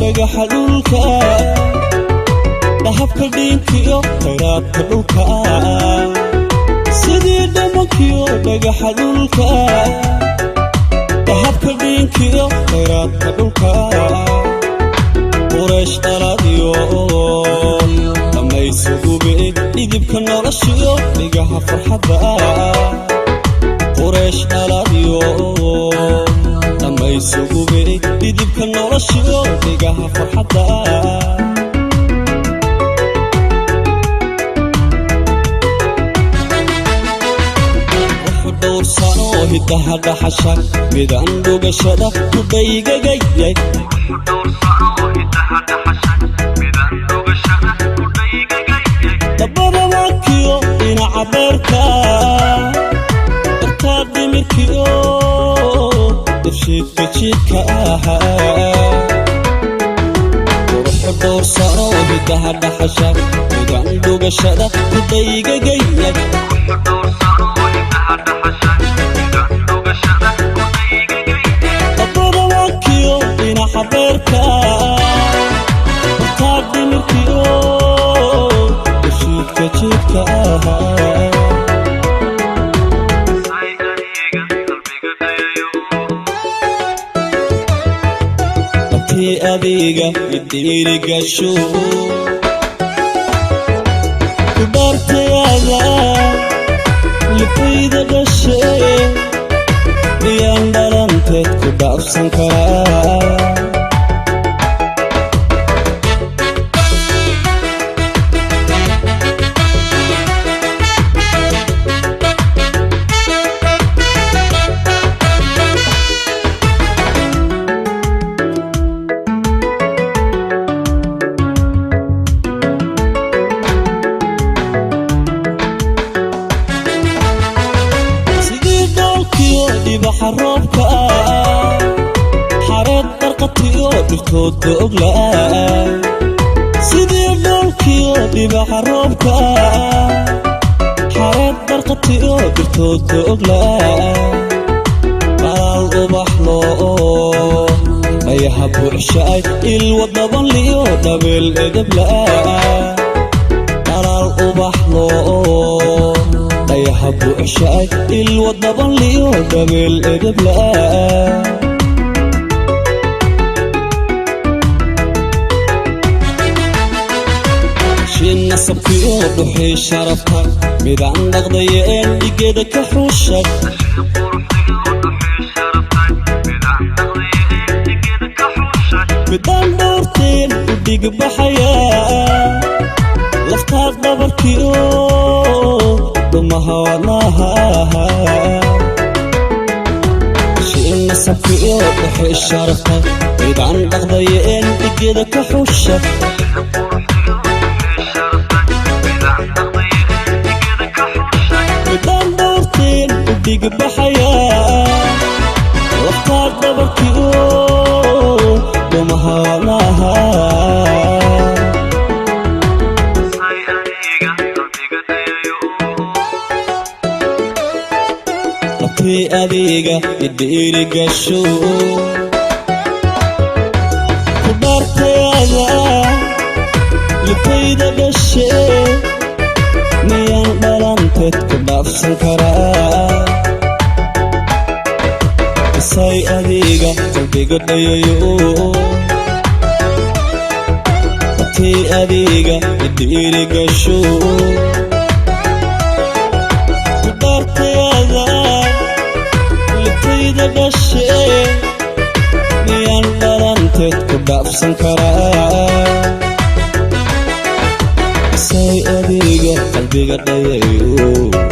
dhagaxa dhulka dahabka dhiinkiyo khayraadka dhulka sidii dhamankiyo dhagaxa dhulka dahabka dhiinkiyo khayraadka dhulka quraysh dhaladiyo dhamaysugubi dhidibka noloshiyo dhigaha farxadda quraysh dhaladiyo dhamaysugubi dhidibka noloshiyo dhigaha farxadda hidaha dhaxasha midaan dhugashada ku dhaygagayay dabada waakiyo dhinaca beerka dartaa dhimirkiyo dabshiidka jiidka ahaa quruxu dhowrsano hidaha dhaxasha midaan dhugashada ku dhaygagayay habeerka dartaa dhimirkiyo dabshiidka jiidka ahaa haddii adiga idhiirigasho ku dhaartayaada lifayda dhashe miyaan dhalanteed ku dhaafsan karaa dhibaxa roobka xareed barqatiyo dhirtoodka oglaa sidii dhoolkiyo dhibaxa roobka xareed barqatiyo dhirtoodka oglaa qalaal ubaxlo ayaha buuxshaay ilwa dhabanliyo dhabeel edablaa qalaal ubaxlo ayaha buuxshaay ilwa dhabanliyo dhabeel edablaa shin nasabkiyo dhuxii sharafta midaan dhaqdayeen dhigeeda ka xuushay midaan dhowrteen u dhigbaxayaa laftaa dhabarkiyo dhumaha wadnaha shin nasabkiyo dhuxii sharafta midaan dhaqdayeen dhigeeda ka xuushay midaan dhowrteen u dhigbaxayaa laftaa dhabarkiyo dhumaha wadnaha haddii adiga idhiirigasho ku dhaartayaada lifayda dhashe miyaan dhalanteed ku dhaafsan karaa isay adiga qalbiga dhayayo haddii adiga idhiirigasho ku dhaartayaada lifayda dhashe miyaan dhalanteed ku dhaafsan karaa isay adiga qalbiga dhayayo